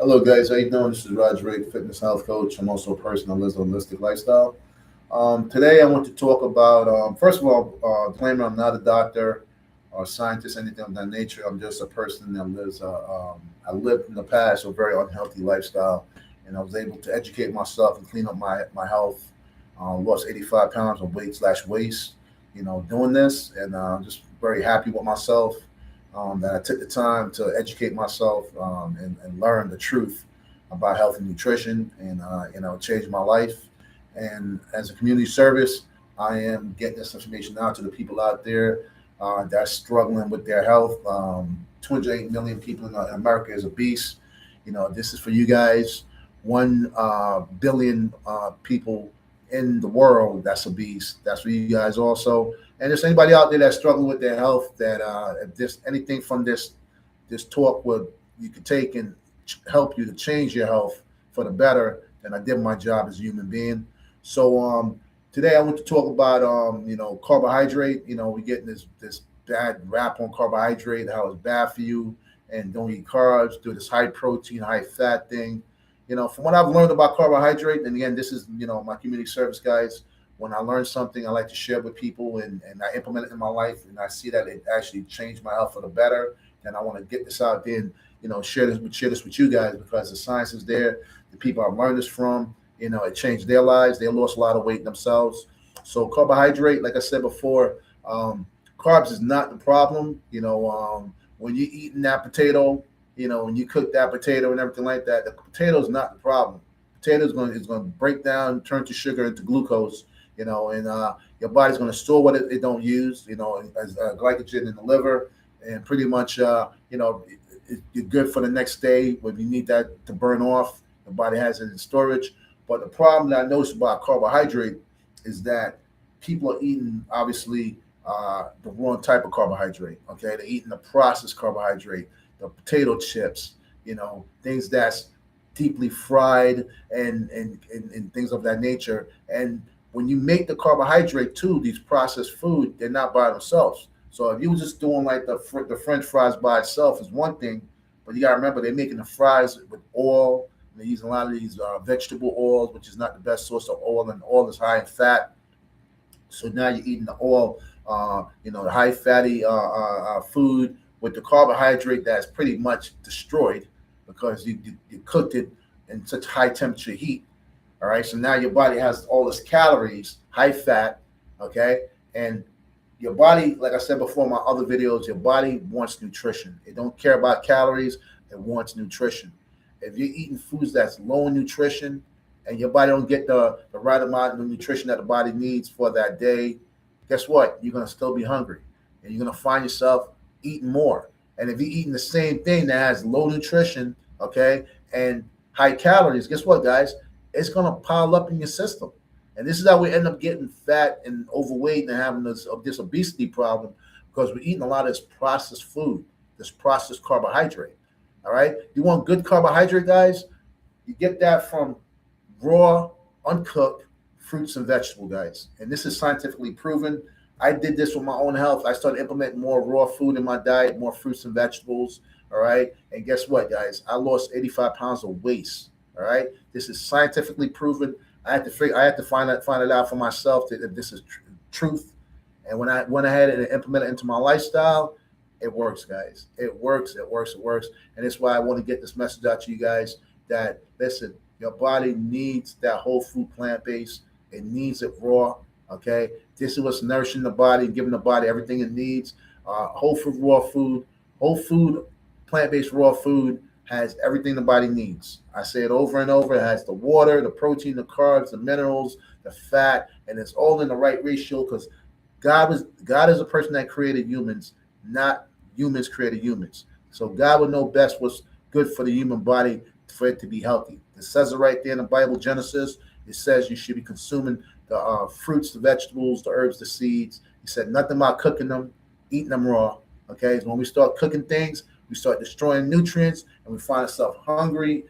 Hello, guys. How you doing? This is Roger Ray, fitness health coach. I'm also a person that lives a holistic lifestyle. Today, I want to talk about, first of all, disclaimer, I'm not a doctor or scientist, anything of that nature. I'm just a person that lives, I lived in the past a very unhealthy lifestyle, and I was able to educate myself and clean up my health. Lost 85 pounds of weight slash waste, doing this, and I'm just very happy with myself that I took the time to educate myself and learn the truth about health and nutrition, and change my life. And as a community service, I am getting this information out to the people out there that's struggling with their health. 208 million people in America is obese. This is for you guys. 1 billion people in the world that's obese. That's for you guys also. And there's anybody out there that's struggling with their health, that if this anything from this talk would you could take and help you to change your health for the better, then I did my job as a human being. So today I want to talk about carbohydrate. We're getting this bad rap on carbohydrate, how it's bad for you, and don't eat carbs, do this high protein, high fat thing. From what I've learned about carbohydrate, and again, this is my community service guys. When I learn something, I like to share with people, and I implement it in my life, and I see that it actually changed my health for the better. And I want to get this out there and share this with you guys, because the science is there. The people I've learned this from, it changed their lives. They lost a lot of weight themselves. So carbohydrate, like I said before, carbs is not the problem. When you're eating that potato, when you cook that potato and everything like that, the potato is not the problem. Potato is going to break down, turn to sugar into glucose, and your body's going to store what it don't use, as glycogen in the liver, and pretty much, you're good for the next day when you need that to burn off. The body has it in storage. But the problem that I noticed about carbohydrate is that people are eating, obviously, the wrong type of carbohydrate. Okay, they're eating the processed carbohydrate, the potato chips, things that's deeply fried and things of that nature. And when you make the carbohydrate too, these processed food, they're not by themselves. So if you were just doing like the French fries by itself is one thing, but you got to remember they're making the fries with oil. They're using a lot of these vegetable oils, which is not the best source of oil, and oil is high in fat. So now you're eating the oil, the high fatty food with the carbohydrate that's pretty much destroyed because you cooked it in such high temperature heat. All right, so now your body has all this calories, high fat, okay, and your body, like I said before in my other videos, your body wants nutrition. It don't care about calories. It wants nutrition. If you're eating foods that's low in nutrition and your body don't get the right amount of nutrition that the body needs for that day, guess what? You're going to still be hungry, and you're going to find yourself eating more. And if you're eating the same thing that has low nutrition, okay, and high calories, guess what, guys? It's going to pile up in your system. And this is how we end up getting fat and overweight and having this obesity problem, because we're eating a lot of this processed food, this processed carbohydrate. All right. You want good carbohydrate, guys? You get that from raw, uncooked fruits and vegetables, guys. And this is scientifically proven. I did this with my own health. I started implementing more raw food in my diet, more fruits and vegetables. All right. And guess what, guys? I lost 85 pounds of waste. All right. This is scientifically proven. I had to find it out for myself that this is truth. And when I went ahead and implemented it into my lifestyle, it works, guys. It works. It works. It works. And that's why I want to get this message out to you guys that, listen, your body needs that whole food plant-based. It needs it raw. Okay. This is what's nourishing the body and giving the body everything it needs. Whole food, plant-based raw food has everything the body needs. I say it over and over. It has the water, the protein, the carbs, the minerals, the fat, and it's all in the right ratio, because God is a person that created humans, not humans created humans. So God would know best what's good for the human body for it to be healthy. It says it right there in the Bible, Genesis. It says you should be consuming the fruits, the vegetables, the herbs, the seeds. He said nothing about cooking them, eating them raw. Okay, so when we start cooking things, we start destroying nutrients, and we find ourselves hungry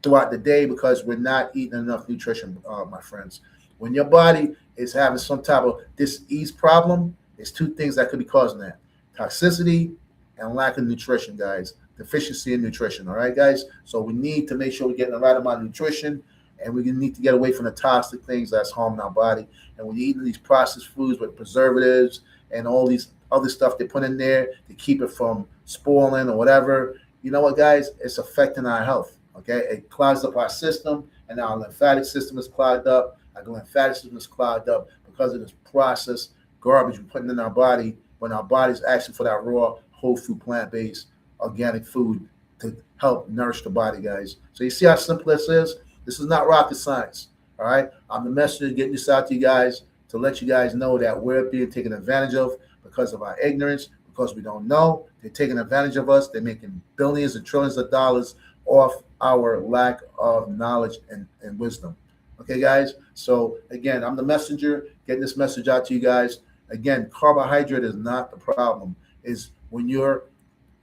throughout the day because we're not eating enough nutrition, my friends. When your body is having some type of dis-ease problem, there's two things that could be causing that: toxicity and lack of nutrition, guys. deficiency in nutrition. All right, guys. So we need to make sure we're getting the right amount of nutrition, and we need to get away from the toxic things that's harming our body. And when you're eating these processed foods with preservatives and all these other stuff they put in there to keep it from spoiling or whatever, you know what, guys? It's affecting our health. Okay, it clogs up our system, and our lymphatic system is clogged up. Our lymphatic system is clogged up because of this processed garbage we're putting in our body when our body's asking for that raw, whole food, plant-based, organic food to help nourish the body, guys. So you see how simple this is? This is not rocket science. All right. I'm the messenger getting this out to you guys to let you guys know that we're being taken advantage of because of our ignorance, because we don't know. They're taking advantage of us. They're making billions and trillions of dollars off our lack of knowledge and wisdom. Okay, guys. So again, I'm the messenger getting this message out to you guys. Again, carbohydrate is not the problem. Is when you're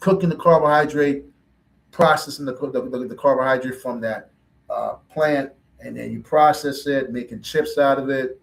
cooking the carbohydrate, processing the carbohydrate from that plant, and then you process it, making chips out of it,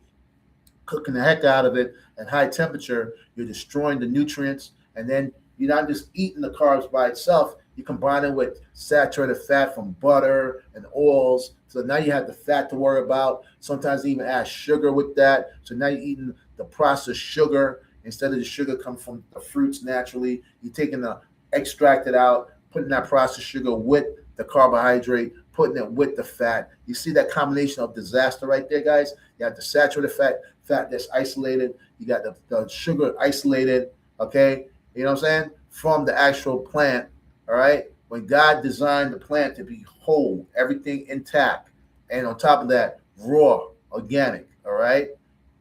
cooking the heck out of it at high temperature, you're destroying the nutrients. And then you're not just eating the carbs by itself, you combine it with saturated fat from butter and oils. So now you have the fat to worry about. Sometimes they even add sugar with that. So now you're eating the processed sugar instead of the sugar come from the fruits naturally. You're taking the extracted out, putting that processed sugar with the carbohydrate, putting it with the fat. You see that combination of disaster right there, guys? You have the saturated fat that's isolated. You got the sugar isolated, okay? You know what I'm saying? From the actual plant, all right? When God designed the plant to be whole, everything intact, and on top of that, raw, organic, all right?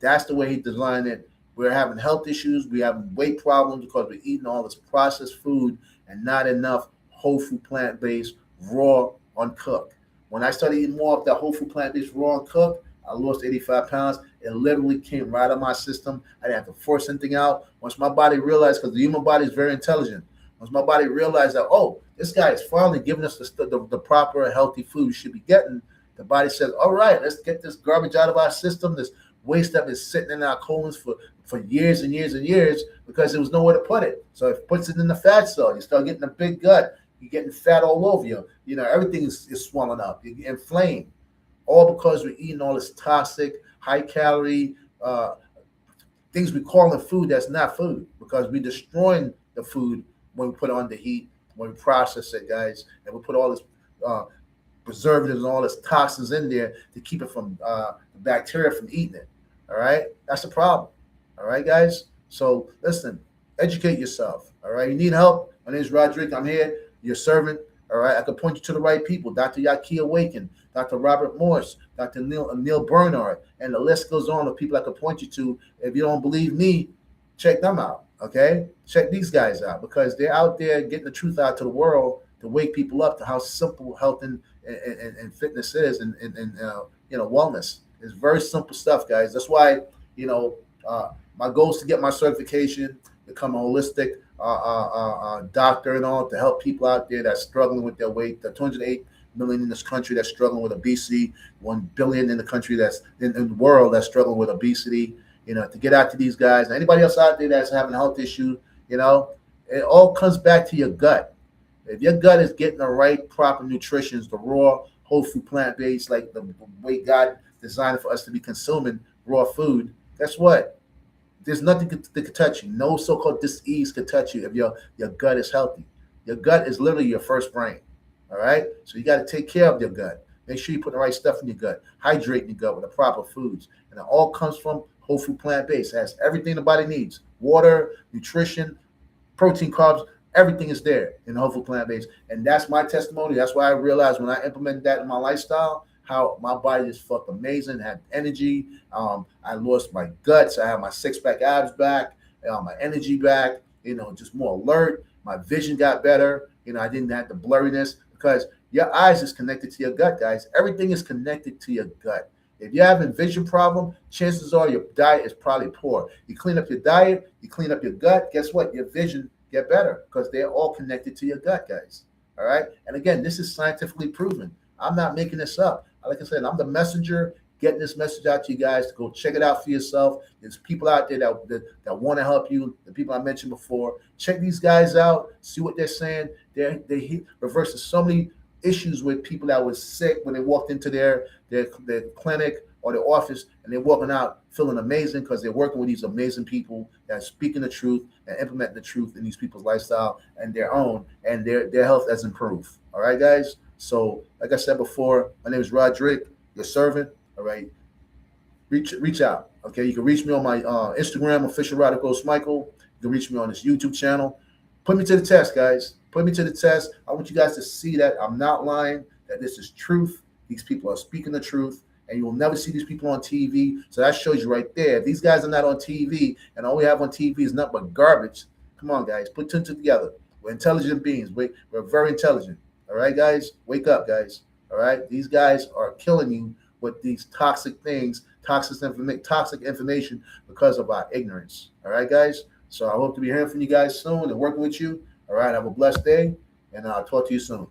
That's the way he designed it. We're having health issues. We're having weight problems because we're eating all this processed food and not enough whole food, plant-based, raw, uncooked. When I started eating more of that whole food, plant-based, raw, uncooked, I lost 85 pounds. It literally came right out of my system. I didn't have to force anything out. Once my body realized, because the human body is very intelligent, once my body realized that, oh, this guy is finally giving us the proper healthy food we should be getting, the body says, all right, let's get this garbage out of our system, this waste that is sitting in our colons for years and years and years because there was nowhere to put it. So it puts it in the fat cell. You start getting a big gut. You're getting fat all over you. You know, everything is swelling up. You get inflamed. All because we're eating all this toxic, high-calorie things we call in food that's not food because we're destroying the food when we put it on the heat, when we process it, guys, and we put all this preservatives and all this toxins in there to keep it from the bacteria from eating it. All right? That's the problem. All right, guys? So listen, educate yourself. All right? You need help? My name is Roderick. I'm here, your servant. All right? I can point you to the right people. Dr. Yakia Waken, Dr. Robert Morse, Dr. Neil Bernard, and the list goes on of people I can point you to. If you don't believe me, check them out. Okay? Check these guys out because they're out there getting the truth out to the world to wake people up to how simple health and fitness is and wellness. It's very simple stuff, guys. That's why, my goal is to get my certification, become a holistic doctor and all to help people out there that's struggling with their weight. The 208 million in this country that's struggling with obesity, 1 billion in the country that's in the world that's struggling with obesity. To get out to these guys, and anybody else out there that's having a health issue, it all comes back to your gut. If your gut is getting the right proper nutrition, the raw, whole food, plant-based, like the way God designed for us to be consuming raw food, guess what? There's nothing that can touch you. No so-called disease can touch you if your gut is healthy. Your gut is literally your first brain, all right? So you got to take care of your gut. Make sure you put the right stuff in your gut. Hydrate your gut with the proper foods. And it all comes from whole food, plant-based. It has everything the body needs. Water, nutrition, protein, carbs, everything is there in whole food, plant-based. And that's my testimony. That's why I realized when I implemented that in my lifestyle, how my body just felt amazing, had energy. I lost my guts. I have my six-pack abs back, my energy back, just more alert. My vision got better. I didn't have the blurriness because your eyes is connected to your gut, guys. Everything is connected to your gut. If you're having vision problem, chances are your diet is probably poor. You clean up your diet, you clean up your gut, guess what? Your vision get better because they're all connected to your gut, guys. All right? And again, this is scientifically proven. I'm not making this up. Like I said, I'm the messenger getting this message out to you guys to go check it out for yourself. There's people out there that want to help you. The people I mentioned before. Check these guys out. See what they're saying. They reverse so many issues with people that was sick when they walked into their clinic or their office, and they're walking out feeling amazing because they're working with these amazing people that are speaking the truth and implementing the truth in these people's lifestyle and their own, and their health has improved. All right, guys. So, like I said before, my name is Roderick, your servant. All right, reach out. Okay, you can reach me on my Instagram, official Radicals Michael. You can reach me on this YouTube channel. Put me to the test, guys. Put me to the test. I want you guys to see that I'm not lying, that this is truth. These people are speaking the truth, and you will never see these people on TV. So that shows you right there. If these guys are not on TV, and all we have on TV is nothing but garbage, come on, guys. Put two and two together. We're intelligent beings. We're very intelligent. All right, guys? Wake up, guys. All right? These guys are killing you with these toxic things, toxic information because of our ignorance. All right, guys? So I hope to be hearing from you guys soon and working with you. All right, have a blessed day, and I'll talk to you soon.